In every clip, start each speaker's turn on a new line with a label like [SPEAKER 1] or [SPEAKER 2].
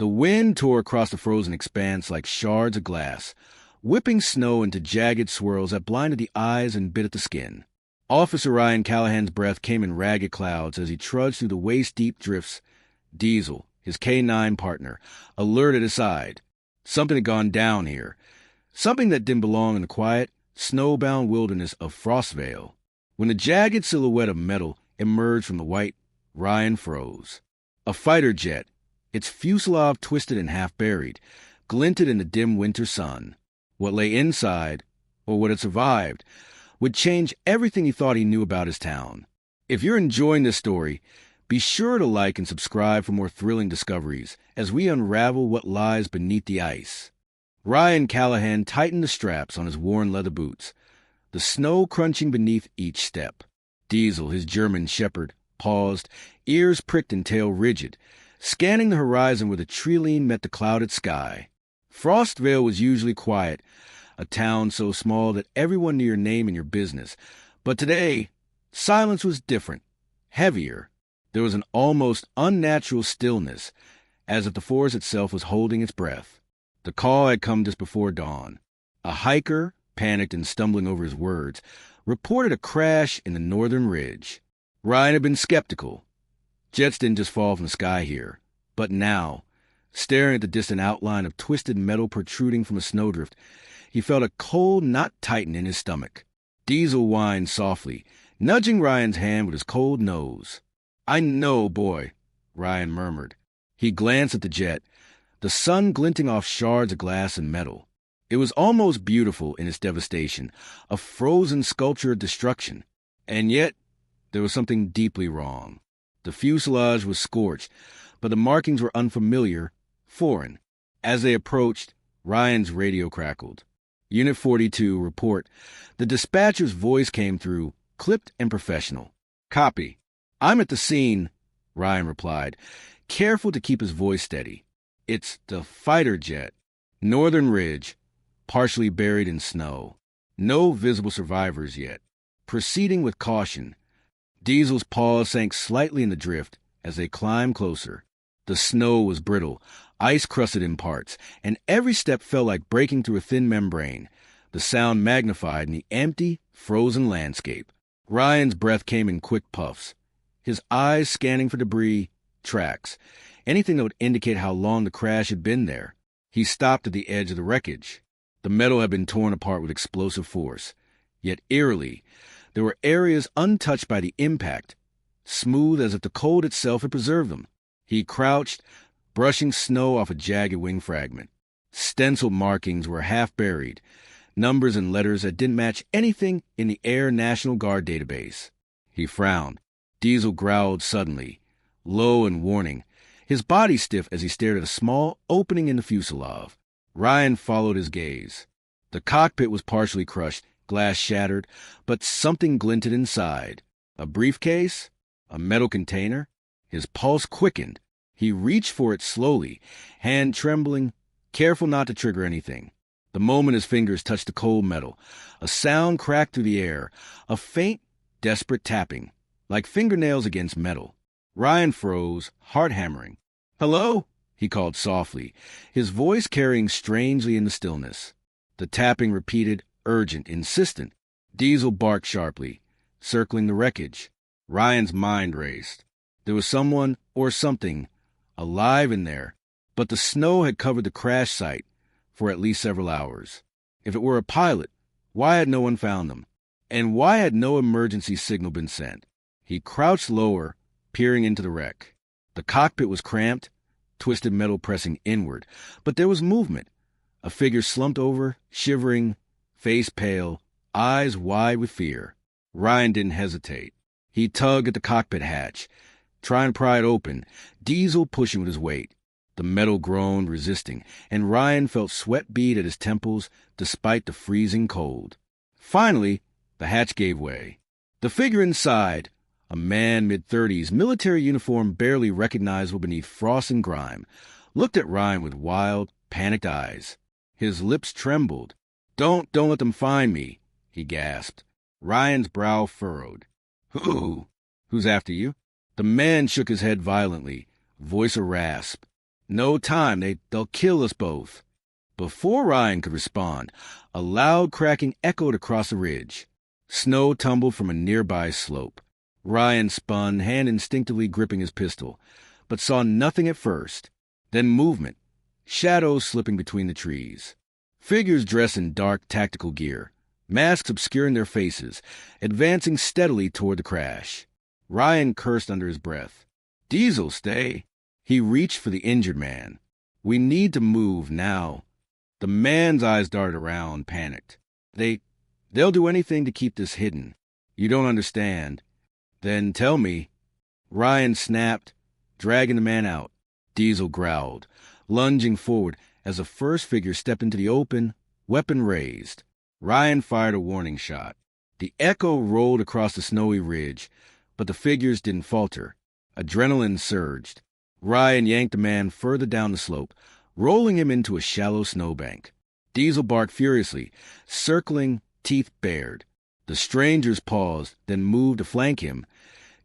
[SPEAKER 1] The wind tore across the frozen expanse like shards of glass, whipping snow into jagged swirls that blinded the eyes and bit at the skin. Officer Ryan Callahan's breath came in ragged clouds as he trudged through the waist-deep drifts. Diesel, his K-9 partner, alert at his side. Something had gone down here. Something that didn't belong in the quiet, snowbound wilderness of Frostvale. When the jagged silhouette of metal emerged from the white, Ryan froze. A fighter jet, its fuselage twisted and half-buried, glinted in the dim winter sun. What lay inside, or what had survived, would change everything he thought he knew about his town. If you're enjoying this story, be sure to like and subscribe for more thrilling discoveries as we unravel what lies beneath the ice. Ryan Callahan tightened the straps on his worn leather boots, the snow crunching beneath each step. Diesel, his German shepherd, paused, ears pricked and tail rigid, scanning the horizon where the treeline met the clouded sky. Frostvale was usually quiet, a town so small that everyone knew your name and your business. But today, silence was different, heavier. There was an almost unnatural stillness, as if the forest itself was holding its breath. The call had come just before dawn. A hiker, panicked and stumbling over his words, reported a crash in the northern ridge. Ryan had been skeptical. Jets didn't just fall from the sky here. But now, staring at the distant outline of twisted metal protruding from a snowdrift, he felt a cold knot tighten in his stomach. Diesel whined softly, nudging Ryan's hand with his cold nose. "I know, boy," Ryan murmured. He glanced at the jet, the sun glinting off shards of glass and metal. It was almost beautiful in its devastation, a frozen sculpture of destruction. And yet, there was something deeply wrong. The fuselage was scorched, but the markings were unfamiliar, foreign. As they approached, Ryan's radio crackled. Unit 42, report. The dispatcher's voice came through, clipped and professional. "Copy. I'm at the scene," Ryan replied, careful to keep his voice steady. "It's the fighter jet. Northern Ridge, partially buried in snow. No visible survivors yet. Proceeding with caution." Diesel's paws sank slightly in the drift as they climbed closer. The snow was brittle, ice-crusted in parts, and every step felt like breaking through a thin membrane, the sound magnified in the empty, frozen landscape. Ryan's breath came in quick puffs, his eyes scanning for debris, tracks, anything that would indicate how long the crash had been there. He stopped at the edge of the wreckage. The metal had been torn apart with explosive force. Yet eerily, there were areas untouched by the impact, smooth as if the cold itself had preserved them. He crouched, brushing snow off a jagged wing fragment. Stenciled markings were half buried, numbers and letters that didn't match anything in the Air National Guard database. He frowned. Diesel growled suddenly, low and warning, his body stiff as he stared at a small opening in the fuselage. Ryan followed his gaze. The cockpit was partially crushed, glass shattered, but something glinted inside. A briefcase? A metal container? His pulse quickened. He reached for it slowly, hand trembling, careful not to trigger anything. The moment his fingers touched the cold metal, a sound cracked through the air, a faint, desperate tapping, like fingernails against metal. Ryan froze, heart hammering. "Hello?" he called softly, his voice carrying strangely in the stillness. The tapping repeated, urgent, insistent. Diesel barked sharply, circling the wreckage. Ryan's mind raced. There was someone, or something, alive in there, but the snow had covered the crash site for at least several hours. If it were a pilot, why had no one found them? And why had no emergency signal been sent? He crouched lower, peering into the wreck. The cockpit was cramped, twisted metal pressing inward, but there was movement. A figure slumped over, shivering, face pale, eyes wide with fear. Ryan didn't hesitate. He tugged at the cockpit hatch, trying to pry it open, Diesel pushing with his weight. The metal groaned, resisting, and Ryan felt sweat bead at his temples despite the freezing cold. Finally, the hatch gave way. The figure inside, a man mid-30s, military uniform barely recognizable beneath frost and grime, looked at Ryan with wild, panicked eyes. His lips trembled. Don't let them find me," he gasped. Ryan's brow furrowed. Who's after you?" The man shook his head violently, voice a rasp. No time. They'll kill us both. Before Ryan could respond, a loud cracking echoed across the ridge. Snow tumbled from a nearby slope. Ryan spun, hand instinctively gripping his pistol, but saw nothing at first. Then movement, shadows slipping between the trees. Figures dressed in dark tactical gear, masks obscuring their faces, advancing steadily toward the crash. Ryan cursed under his breath. "Diesel, stay!" He reached for the injured man. "We need to move now." The man's eyes darted around, panicked. They'll do anything to keep this hidden. You don't understand. Then tell me." Ryan snapped, dragging the man out. Diesel growled, lunging forward as the first figure stepped into the open, weapon raised. Ryan fired a warning shot. The echo rolled across the snowy ridge, but the figures didn't falter. Adrenaline surged. Ryan yanked the man further down the slope, rolling him into a shallow snowbank. Diesel barked furiously, circling, teeth bared. The strangers paused, then moved to flank him,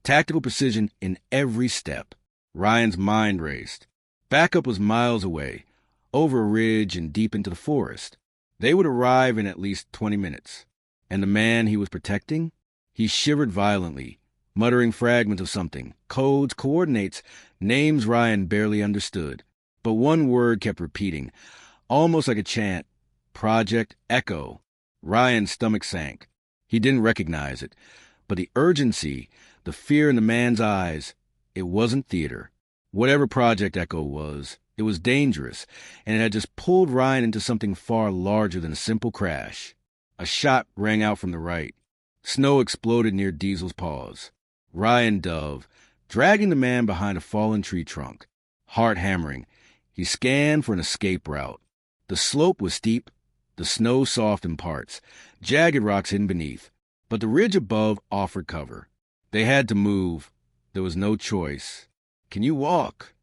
[SPEAKER 1] tactical precision in every step. Ryan's mind raced. Backup was miles away, over a ridge and deep into the forest. They would arrive in at least 20 minutes. And the man he was protecting? He shivered violently, muttering fragments of something, codes, coordinates, names Ryan barely understood. But one word kept repeating, almost like a chant. Project Echo. Ryan's stomach sank. He didn't recognize it, but the urgency, the fear in the man's eyes, it wasn't theater. Whatever Project Echo was, it was dangerous, and it had just pulled Ryan into something far larger than a simple crash. A shot rang out from the right. Snow exploded near Diesel's paws. Ryan dove, dragging the man behind a fallen tree trunk. Heart hammering, he scanned for an escape route. The slope was steep, the snow soft in parts, jagged rocks hidden beneath, but the ridge above offered cover. They had to move. There was no choice. "Can you walk?"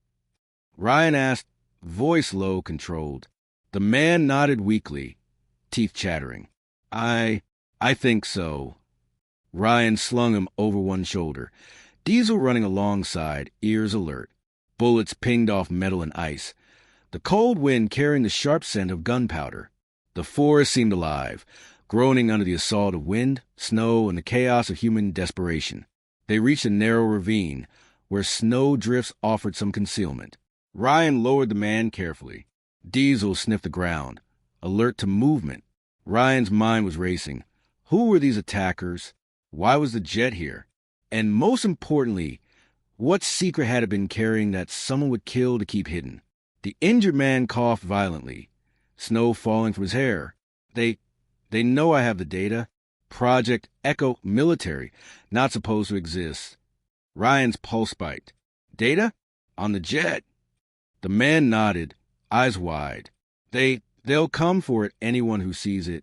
[SPEAKER 1] Ryan asked, voice low, controlled. The man nodded weakly, teeth chattering. I think so." Ryan slung him over one shoulder. Diesel running alongside, ears alert. Bullets pinged off metal and ice. The cold wind carrying the sharp scent of gunpowder. The forest seemed alive, groaning under the assault of wind, snow, and the chaos of human desperation. They reached a narrow ravine, where snow drifts offered some concealment. Ryan lowered the man carefully. Diesel sniffed the ground, alert to movement. Ryan's mind was racing. Who were these attackers? Why was the jet here? And most importantly, what secret had it been carrying that someone would kill to keep hidden? The injured man coughed violently, snow falling from his hair. They know I have the data. Project Echo military, not supposed to exist. Ryan's pulse spiked. Data? On the jet. The man nodded, eyes wide. They'll come for it, anyone who sees it.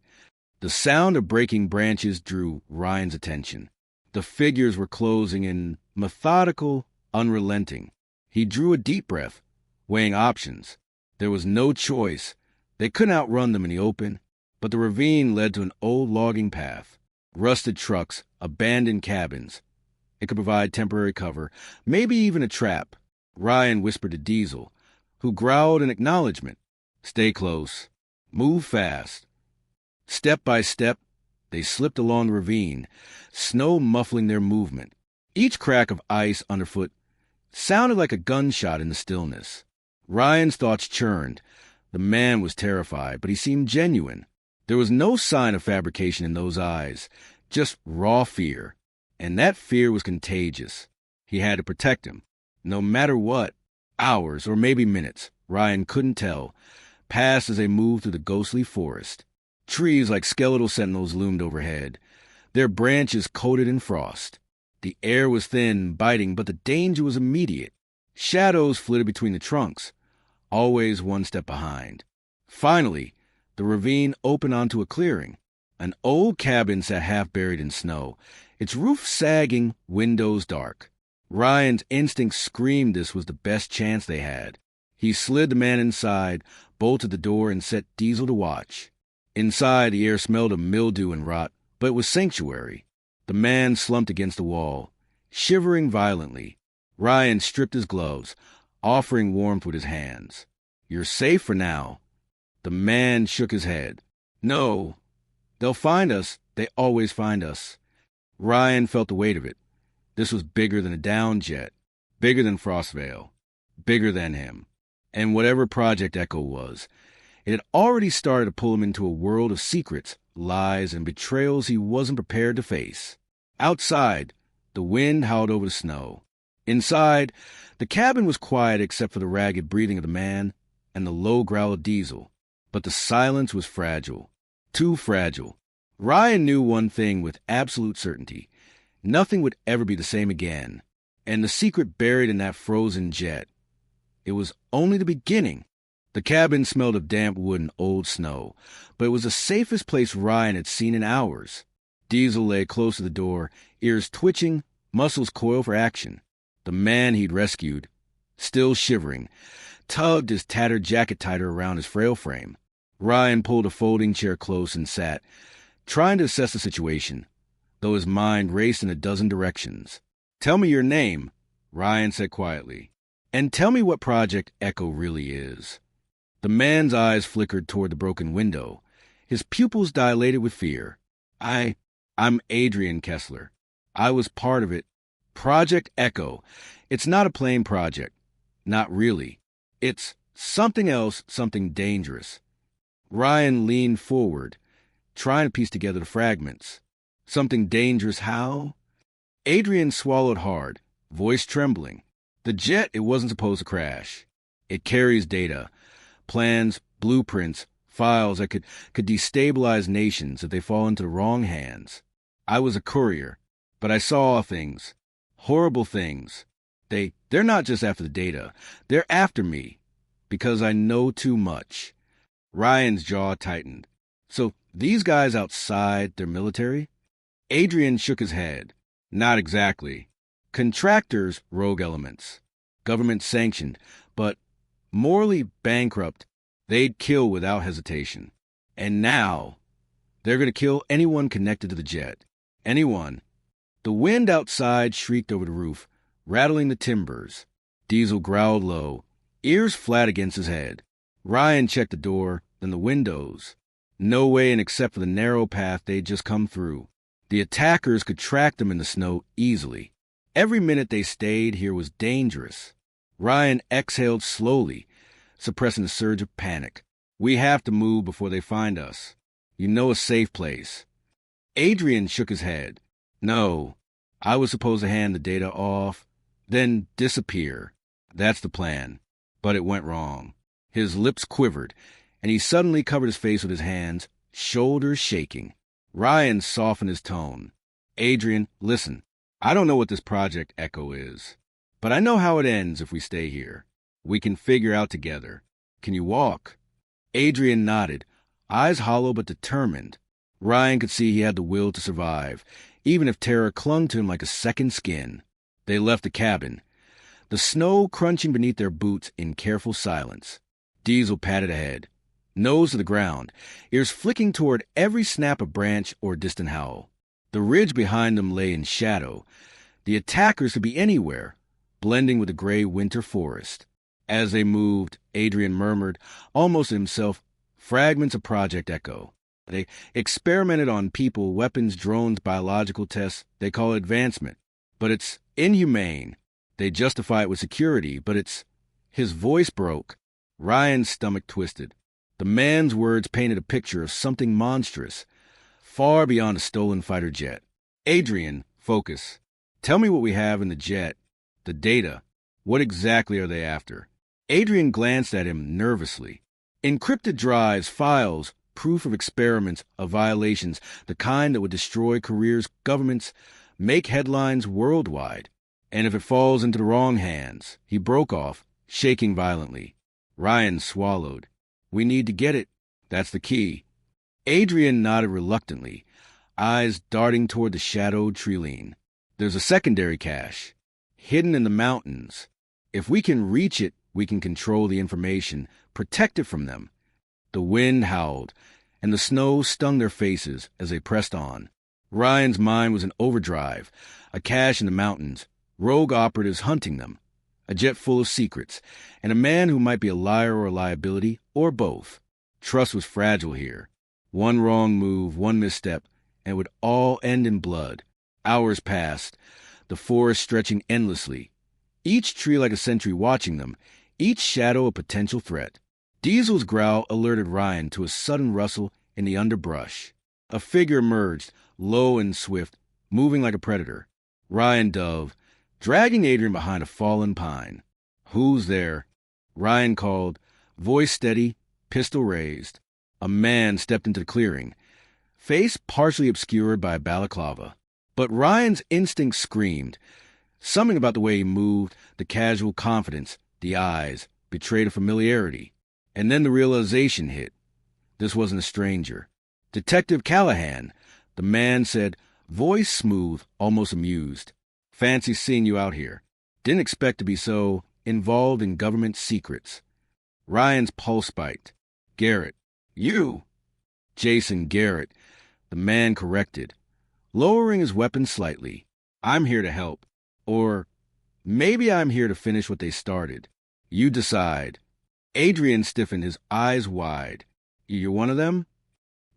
[SPEAKER 1] The sound of breaking branches drew Ryan's attention. The figures were closing in, methodical, unrelenting. He drew a deep breath, weighing options. There was no choice. They couldn't outrun them in the open, but the ravine led to an old logging path. Rusted trucks, abandoned cabins. It could provide temporary cover, maybe even a trap. Ryan whispered to Diesel, who growled in acknowledgement. Stay close. Move fast. Step by step, they slipped along the ravine, snow muffling their movement. Each crack of ice underfoot sounded like a gunshot in the stillness. Ryan's thoughts churned. The man was terrified, but he seemed genuine. There was no sign of fabrication in those eyes, just raw fear. And that fear was contagious. He had to protect him. No matter what, hours or maybe minutes, Ryan couldn't tell, passed as they moved through the ghostly forest. Trees like skeletal sentinels loomed overhead, their branches coated in frost. The air was thin, biting, but the danger was immediate. Shadows flitted between the trunks, always one step behind. Finally, the ravine opened onto a clearing. An old cabin sat half buried in snow, its roof sagging, windows dark. Ryan's instinct screamed this was the best chance they had. He slid the man inside, bolted the door, and set Diesel to watch. Inside, the air smelled of mildew and rot, but it was sanctuary. The man slumped against the wall, shivering violently. Ryan stripped his gloves, offering warmth with his hands. "You're safe for now." The man shook his head. "No. They'll find us. They always find us." Ryan felt the weight of it. This was bigger than a down jet, bigger than Frostvale, bigger than him. And whatever Project Echo was, it had already started to pull him into a world of secrets, lies, and betrayals he wasn't prepared to face. Outside, the wind howled over the snow. Inside, the cabin was quiet except for the ragged breathing of the man and the low growl of Diesel. But the silence was fragile. Too fragile. Ryan knew one thing with absolute certainty. Nothing would ever be the same again. And the secret buried in that frozen jet. It was only the beginning. The cabin smelled of damp wood and old snow, but it was the safest place Ryan had seen in hours. Diesel lay close to the door, ears twitching, muscles coiled for action. The man he'd rescued, still shivering, tugged his tattered jacket tighter around his frail frame. Ryan pulled a folding chair close and sat, trying to assess the situation, though his mind raced in a dozen directions. "Tell me your name," Ryan said quietly, "and tell me what Project Echo really is." The man's eyes flickered toward the broken window. His pupils dilated with fear. I'm Adrian Kessler. I was part of it. Project Echo. It's not a plain project. Not really. It's something else, something dangerous. Ryan leaned forward, trying to piece together the fragments. Something dangerous how? Adrian swallowed hard, voice trembling. The jet, it wasn't supposed to crash. It carries data, plans, blueprints, files that could destabilize nations if they fall into the wrong hands. I was a courier, but I saw things, horrible things. They're not just after the data. They're after me, because I know too much. Ryan's jaw tightened. So these guys outside, they're military? Adrian shook his head. Not exactly. Contractors, rogue elements. Government sanctioned, but morally bankrupt. They'd kill without hesitation. And now, they're going to kill anyone connected to the jet. Anyone. The wind outside shrieked over the roof, rattling the timbers. Diesel growled low, ears flat against his head. Ryan checked the door, then the windows. No way in except for the narrow path they'd just come through. The attackers could track them in the snow easily. Every minute they stayed here was dangerous. Ryan exhaled slowly, suppressing a surge of panic. "We have to move before they find us. You know a safe place." Adrian shook his head. "No, I was supposed to hand the data off, then disappear. That's the plan. But it went wrong." His lips quivered, and he suddenly covered his face with his hands, shoulders shaking. Ryan softened his tone. "Adrian, listen. I don't know what this Project Echo is, but I know how it ends if we stay here. We can figure out together. Can you walk?" Adrian nodded, eyes hollow but determined. Ryan could see he had the will to survive, even if terror clung to him like a second skin. They left the cabin, the snow crunching beneath their boots in careful silence. Diesel padded ahead, nose to the ground, ears flicking toward every snap of branch or distant howl. The ridge behind them lay in shadow. The attackers could be anywhere, blending with the gray winter forest. As they moved, Adrian murmured, almost to himself, fragments of Project Echo. They experimented on people, weapons, drones, biological tests. They call it advancement. But it's inhumane. They justify it with security, but it's... His voice broke. Ryan's stomach twisted. The man's words painted a picture of something monstrous, far beyond a stolen fighter jet. "Adrian, focus. Tell me what we have in the jet. The data. What exactly are they after?" Adrian glanced at him nervously. "Encrypted drives, files, proof of experiments, of violations, the kind that would destroy careers, governments, make headlines worldwide. And if it falls into the wrong hands..." He broke off, shaking violently. Ryan swallowed. "We need to get it. That's the key." Adrian nodded reluctantly, eyes darting toward the shadowed treeline. "There's a secondary cache, hidden in the mountains. If we can reach it, we can control the information, protect it from them." The wind howled, and the snow stung their faces as they pressed on. Ryan's mind was in overdrive, a cache in the mountains, rogue operatives hunting them. a jet full of secrets, and a man who might be a liar or a liability, or both. Trust was fragile here. One wrong move, one misstep, and it would all end in blood. Hours passed, the forest stretching endlessly, each tree like a sentry watching them, each shadow a potential threat. Diesel's growl alerted Ryan to a sudden rustle in the underbrush. A figure emerged, low and swift, moving like a predator. Ryan dove, dragging Adrian behind a fallen pine. "Who's there?" Ryan called, voice steady, pistol raised. A man stepped into the clearing, face partially obscured by a balaclava. But Ryan's instinct screamed. Something about the way he moved, the casual confidence, the eyes, betrayed a familiarity. And then the realization hit. This wasn't a stranger. Detective Callahan, the man said, voice smooth, almost amused. "Fancy seeing you out here. Didn't expect to be so involved in government secrets." Ryan's pulse spiked. "Garrett." "You!" "Jason Garrett," the man corrected, lowering his weapon slightly. "I'm here to help. Or maybe I'm here to finish what they started. You decide." Adrian stiffened, his eyes wide. "You're one of them?"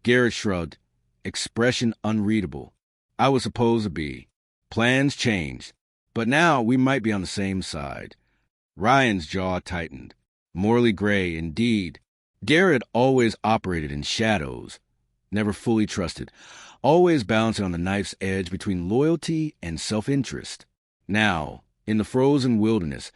[SPEAKER 1] Garrett shrugged, expression unreadable. "I was supposed to be. Plans changed. But now we might be on the same side." Ryan's jaw tightened. Morally gray, indeed. Garrett always operated in shadows, never fully trusted, always balancing on the knife's edge between loyalty and self-interest. Now, in the frozen wilderness,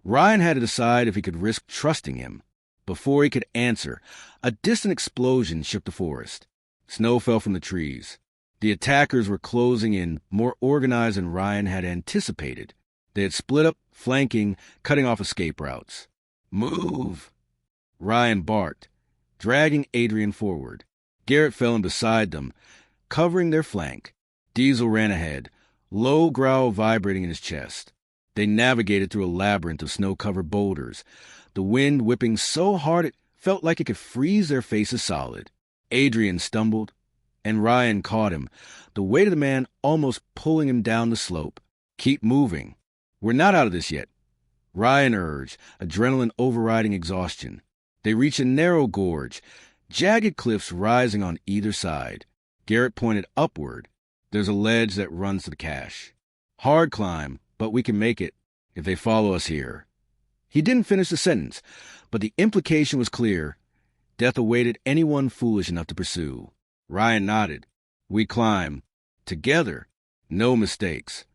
[SPEAKER 1] Ryan had to decide if he could risk trusting him. Before he could answer, a distant explosion shook the forest. Snow fell from the trees. The attackers were closing in, more organized than Ryan had anticipated. They had split up, flanking, cutting off escape routes. "Move!" Ryan barked, dragging Adrian forward. Garrett fell in beside them, covering their flank. Diesel ran ahead, low growl vibrating in his chest. They navigated through a labyrinth of snow-covered boulders, the wind whipping so hard it felt like it could freeze their faces solid. Adrian stumbled, and Ryan caught him, the weight of the man almost pulling him down the slope. "Keep moving. We're not out of this yet," Ryan urged, adrenaline overriding exhaustion. They reached a narrow gorge, jagged cliffs rising on either side. Garrett pointed upward. "There's a ledge that runs to the cache. Hard climb, but we can make it if they follow us here." He didn't finish the sentence, but the implication was clear. Death awaited anyone foolish enough to pursue. Ryan nodded. "We climb. Together. No mistakes."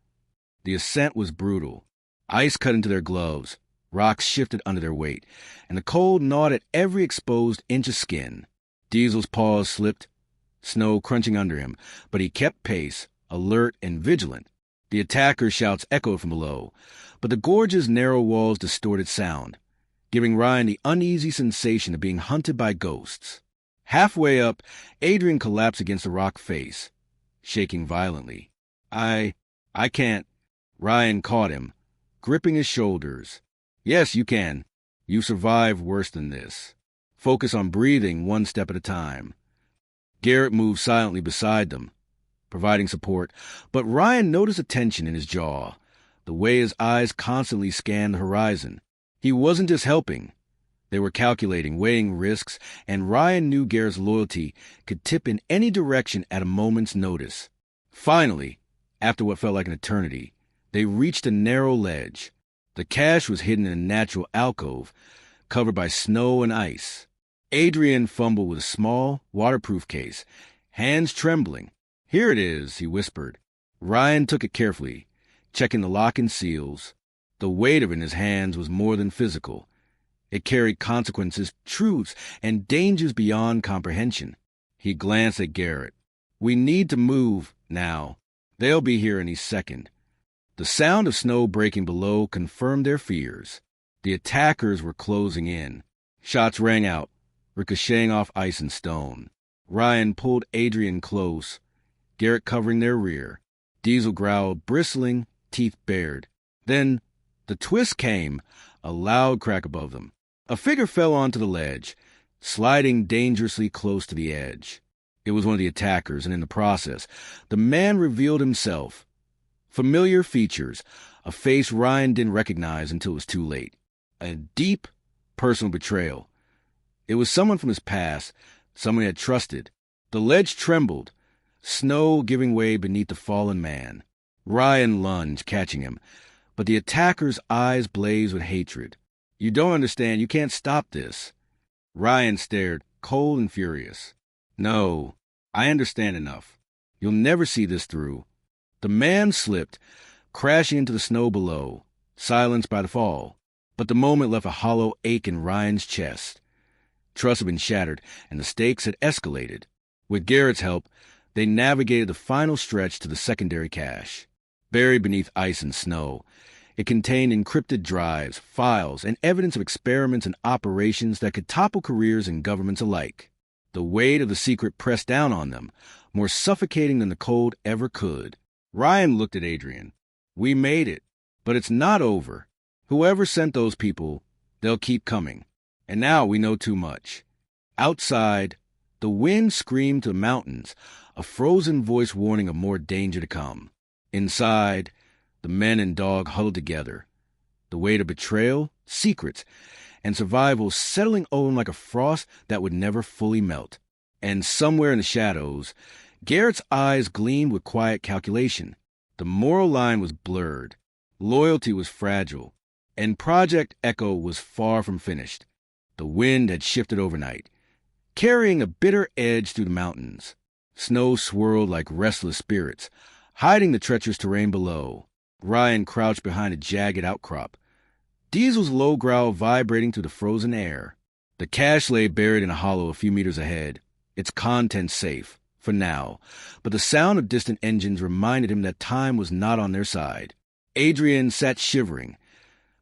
[SPEAKER 1] The ascent was brutal. Ice cut into their gloves. Rocks shifted under their weight, and the cold gnawed at every exposed inch of skin. Diesel's paws slipped, snow crunching under him, but he kept pace, alert and vigilant. The attackers' shouts echoed from below, but the gorge's narrow walls distorted sound, giving Ryan the uneasy sensation of being hunted by ghosts. Halfway up, Adrian collapsed against the rock face, shaking violently. I can't." Ryan caught him, gripping his shoulders. "Yes, you can. You survived worse than this. Focus on breathing one step at a time." Garrett moved silently beside them, providing support, but Ryan noticed a tension in his jaw, the way his eyes constantly scanned the horizon. He wasn't just helping. They were calculating, weighing risks, and Ryan knew Garrett's loyalty could tip in any direction at a moment's notice. Finally, after what felt like an eternity, they reached a narrow ledge. The cache was hidden in a natural alcove, covered by snow and ice. Adrian fumbled with a small, waterproof case, hands trembling. "Here it is," he whispered. Ryan took it carefully, checking the lock and seals. The weight of it in his hands was more than physical. It carried consequences, truths, and dangers beyond comprehension. He glanced at Garrett. "We need to move now. They'll be here any second." The sound of snow breaking below confirmed their fears. The attackers were closing in. Shots rang out, ricocheting off ice and stone. Ryan pulled Adrian close, Garrett covering their rear. Diesel growled, bristling, teeth bared. Then the twist came, a loud crack above them. A figure fell onto the ledge, sliding dangerously close to the edge. It was one of the attackers, and in the process, the man revealed himself. Familiar features, a face Ryan didn't recognize until it was too late. A deep, personal betrayal. It was someone from his past, someone he had trusted. The ledge trembled, snow giving way beneath the fallen man. Ryan lunged, catching him, but the attacker's eyes blazed with hatred. "You don't understand. You can't stop this." Ryan stared, cold and furious. "No, I understand enough. You'll never see this through." The man slipped, crashing into the snow below, silenced by the fall. But the moment left a hollow ache in Ryan's chest. Trust had been shattered, and the stakes had escalated. With Garrett's help, they navigated the final stretch to the secondary cache. Buried beneath ice and snow, it contained encrypted drives, files, and evidence of experiments and operations that could topple careers and governments alike. The weight of the secret pressed down on them, more suffocating than the cold ever could. Ryan looked at Adrian. "We made it, but it's not over. Whoever sent those people, they'll keep coming. And now we know too much." Outside, the wind screamed to the mountains, a frozen voice warning of more danger to come. Inside, the men and dog huddled together. The weight of betrayal, secrets, and survival settling over them like a frost that would never fully melt. And somewhere in the shadows, Garrett's eyes gleamed with quiet calculation. The moral line was blurred. Loyalty was fragile. And Project Echo was far from finished. The wind had shifted overnight, carrying a bitter edge through the mountains. Snow swirled like restless spirits, hiding the treacherous terrain below. Ryan crouched behind a jagged outcrop, Diesel's low growl vibrating through the frozen air. The cache lay buried in a hollow a few meters ahead, its contents safe, for now, but the sound of distant engines reminded him that time was not on their side. Adrian sat shivering,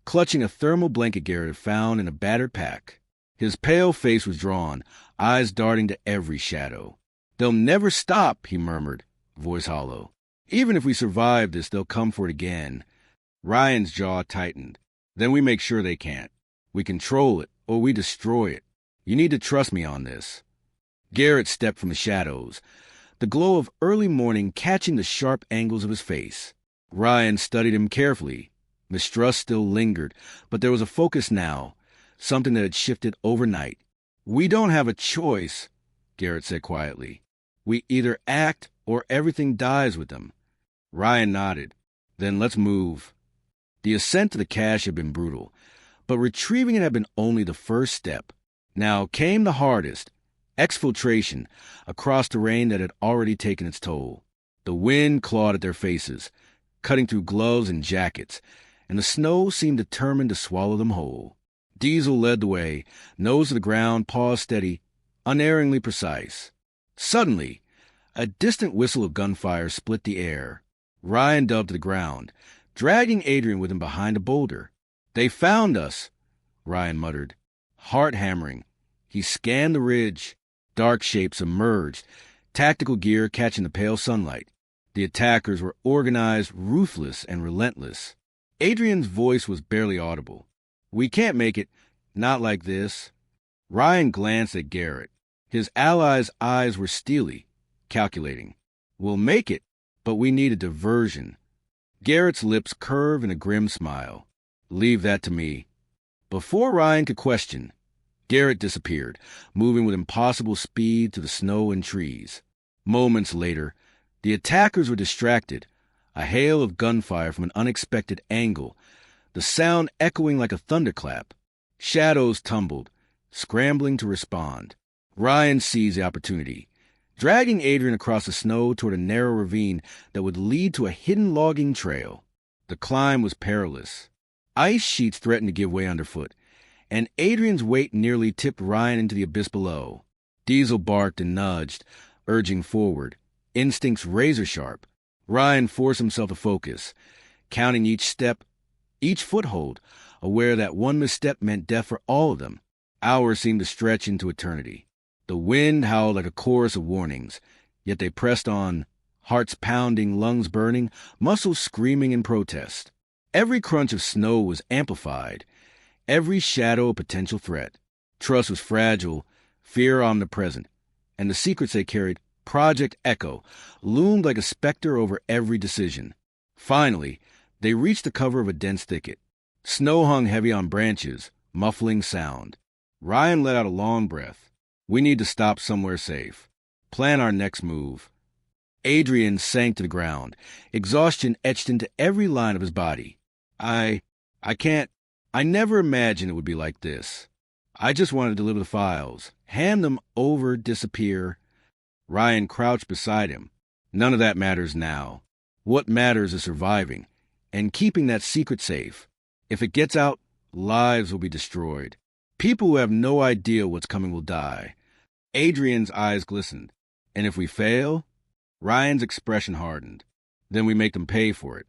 [SPEAKER 1] clutching a thermal blanket Garrett had found in a battered pack. His pale face was drawn, eyes darting to every shadow. "They'll never stop," he murmured, voice hollow. "Even if we survive this, they'll come for it again." Ryan's jaw tightened. "Then we make sure they can't. We control it, or we destroy it. You need to trust me on this." Garrett stepped from the shadows, the glow of early morning catching the sharp angles of his face. Ryan studied him carefully. Mistrust still lingered, but there was a focus now, something that had shifted overnight. "We don't have a choice," Garrett said quietly. "We either act or everything dies with them." Ryan nodded. "Then let's move." The ascent to the cache had been brutal, but retrieving it had been only the first step. Now came the hardest, exfiltration across terrain that had already taken its toll. The wind clawed at their faces, cutting through gloves and jackets, and the snow seemed determined to swallow them whole. Diesel led the way, nose to the ground, paws steady, unerringly precise. Suddenly, a distant whistle of gunfire split the air. Ryan dove to the ground, dragging Adrian with him behind a boulder. "They found us," Ryan muttered, heart hammering. He scanned the ridge. Dark shapes emerged, tactical gear catching the pale sunlight. The attackers were organized, ruthless, and relentless. Adrian's voice was barely audible. "We can't make it. Not like this." Ryan glanced at Garrett. His ally's eyes were steely, calculating. "We'll make it, but we need a diversion." Garrett's lips curved in a grim smile. "Leave that to me." Before Ryan could question, Garrett disappeared, moving with impossible speed through the snow and trees. Moments later, the attackers were distracted, a hail of gunfire from an unexpected angle, the sound echoing like a thunderclap. Shadows tumbled, scrambling to respond. Ryan seized the opportunity, dragging Adrian across the snow toward a narrow ravine that would lead to a hidden logging trail. The climb was perilous. Ice sheets threatened to give way underfoot, and Adrian's weight nearly tipped Ryan into the abyss below. Diesel barked and nudged, urging forward, instincts razor-sharp. Ryan forced himself to focus, counting each step, each foothold, aware that one misstep meant death for all of them. Hours seemed to stretch into eternity. The wind howled like a chorus of warnings, yet they pressed on, hearts pounding, lungs burning, muscles screaming in protest. Every crunch of snow was amplified, every shadow a potential threat. Trust was fragile, fear omnipresent, and the secrets they carried, Project Echo, loomed like a specter over every decision. Finally, They reached the cover of a dense thicket. Snow hung heavy on branches, muffling sound. Ryan let out a long breath. We need to stop somewhere safe. Plan our next move. Adrian sank to the ground, exhaustion etched into every line of his body. I can't. I never imagined it would be like this. I just wanted to deliver the files, hand them over, disappear. Ryan crouched beside him. None of that matters now. What matters is surviving and keeping that secret safe. If it gets out, lives will be destroyed. People who have no idea what's coming will die. Adrian's eyes glistened. And if we fail? Ryan's expression hardened. Then we make them pay for it.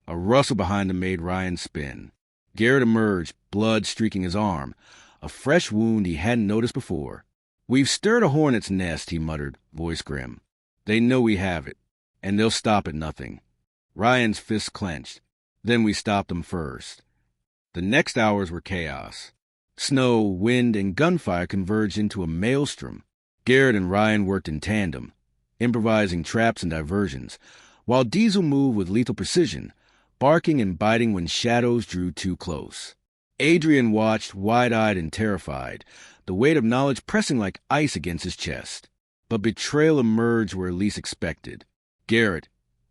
[SPEAKER 1] A rustle behind him made Ryan spin. Garrett emerged, blood streaking his arm, a fresh wound he hadn't noticed before. We've stirred a hornet's nest, he muttered, voice grim. They know we have it, and they'll stop at nothing. Ryan's fists clenched. Then we stopped them first. The next hours were chaos. Snow, wind, and gunfire converged into a maelstrom. Garrett and Ryan worked in tandem, improvising traps and diversions, while Diesel moved with lethal precision, barking and biting when shadows drew too close. Adrian watched, wide-eyed and terrified, the weight of knowledge pressing like ice against his chest. But betrayal emerged where least expected. Garrett,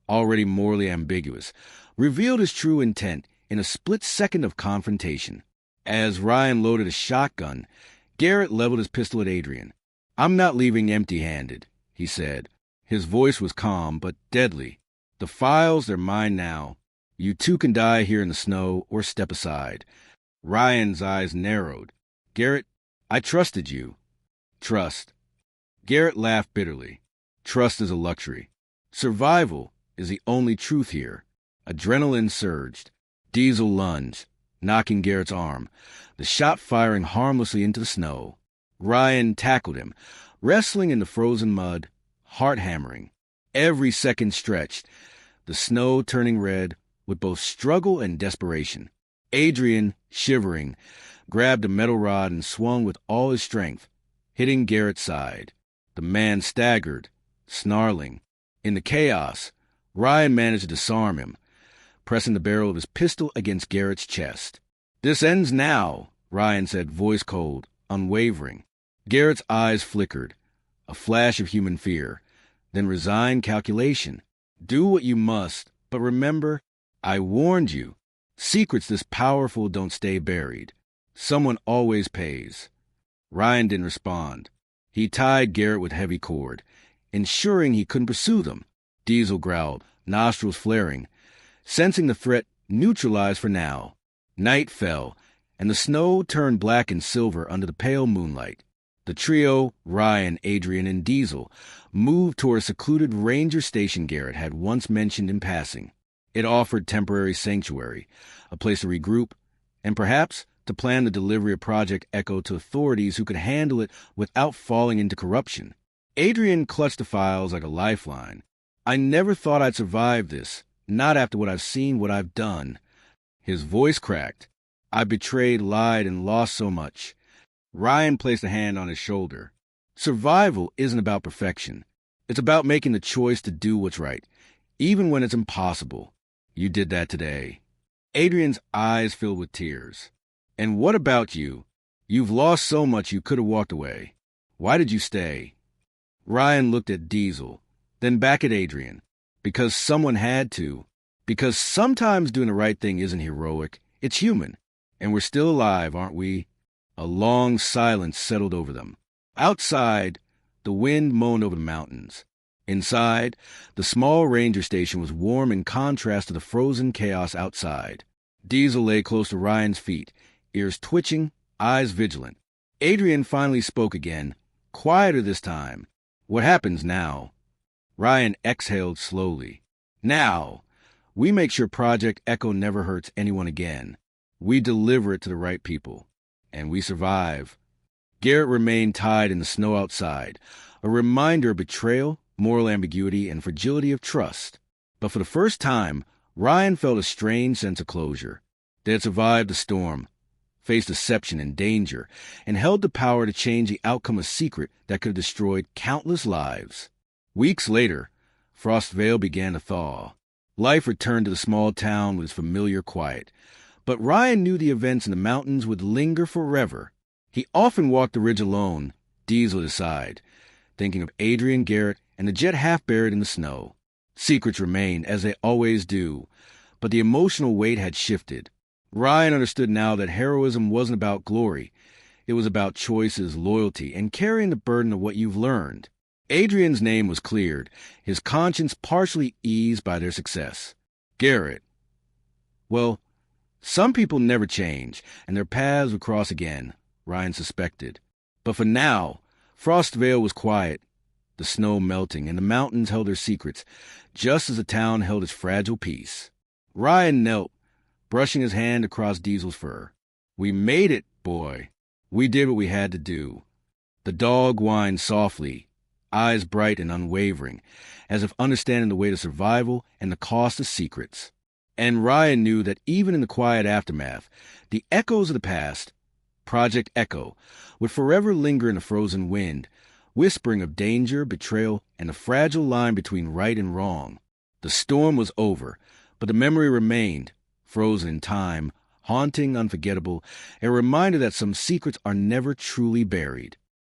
[SPEAKER 1] already morally ambiguous, revealed his true intent in a split second of confrontation. As Ryan loaded a shotgun, Garrett leveled his pistol at Adrian. I'm not leaving empty-handed, he said. His voice was calm but deadly. The files, they're mine now. You two can die here in the snow or step aside. Ryan's eyes narrowed. Garrett, I trusted you. Trust. Garrett laughed bitterly. Trust is a luxury. Survival is the only truth here. Adrenaline surged. Diesel lunged, knocking Garrett's arm, the shot firing harmlessly into the snow. Ryan tackled him, wrestling in the frozen mud, heart hammering. Every second stretched, the snow turning red with both struggle and desperation. Adrian, shivering, grabbed a metal rod and swung with all his strength, hitting Garrett's side. The man staggered, snarling. In the chaos, Ryan managed to disarm him, pressing the barrel of his pistol against Garrett's chest. This ends now, Ryan said, voice cold, unwavering. Garrett's eyes flickered, a flash of human fear, then resigned calculation. Do what you must, but remember, I warned you. Secrets this powerful don't stay buried. Someone always pays. Ryan didn't respond. He tied Garrett with heavy cord, ensuring he couldn't pursue them. Diesel growled, nostrils flaring, sensing the threat neutralized for now. Night fell, and the snow turned black and silver under the pale moonlight. The trio, Ryan, Adrian, and Diesel, moved toward a secluded ranger station Garrett had once mentioned in passing. It offered temporary sanctuary, a place to regroup, and perhaps to plan the delivery of Project Echo to authorities who could handle it without falling into corruption. Adrian clutched the files like a lifeline. I never thought I'd survive this, not after what I've seen, what I've done. His voice cracked. I betrayed, lied, and lost so much. Ryan placed a hand on his shoulder. Survival isn't about perfection. It's about making the choice to do what's right, even when it's impossible. You did that today. Adrian's eyes filled with tears. And what about you? You've lost so much you could have walked away. Why did you stay? Ryan looked at Diesel, then back at Adrian. Because someone had to. Because sometimes doing the right thing isn't heroic. It's human. And we're still alive, aren't we? A long silence settled over them. Outside, the wind moaned over the mountains. Inside, the small ranger station was warm in contrast to the frozen chaos outside. Diesel lay close to Ryan's feet, ears twitching, eyes vigilant. Adrian finally spoke again, quieter this time. What happens now? Ryan exhaled slowly. Now, we make sure Project Echo never hurts anyone again. We deliver it to the right people. And we survive. Garrett remained tied in the snow outside, a reminder of betrayal, moral ambiguity, and fragility of trust. But for the first time, Ryan felt a strange sense of closure. They had survived the storm, faced deception and danger, and held the power to change the outcome of a secret that could have destroyed countless lives. Weeks later, Frost Vale began to thaw. Life returned to the small town with its familiar quiet. But Ryan knew the events in the mountains would linger forever. He often walked the ridge alone, Diesel at his side, thinking of Adrian, Garrett, and the jet half buried in the snow. Secrets remained, as they always do, but the emotional weight had shifted. Ryan understood now that heroism wasn't about glory. It was about choices, loyalty, and carrying the burden of what you've learned. Adrian's name was cleared, his conscience partially eased by their success. Garrett. Well, some people never change, and their paths would cross again, Ryan suspected. But for now, Frostvale was quiet, the snow melting, and the mountains held their secrets, just as the town held its fragile peace. Ryan knelt, brushing his hand across Diesel's fur. We made it, boy. We did what we had to do. The dog whined softly, eyes bright and unwavering, as if understanding the weight of survival and the cost of secrets. And Ryan knew that even in the quiet aftermath, the echoes of the past, Project Echo, would forever linger in the frozen wind, whispering of danger, betrayal, and the fragile line between right and wrong. The storm was over, but the memory remained, frozen in time, haunting, unforgettable, a reminder that some secrets are never truly buried.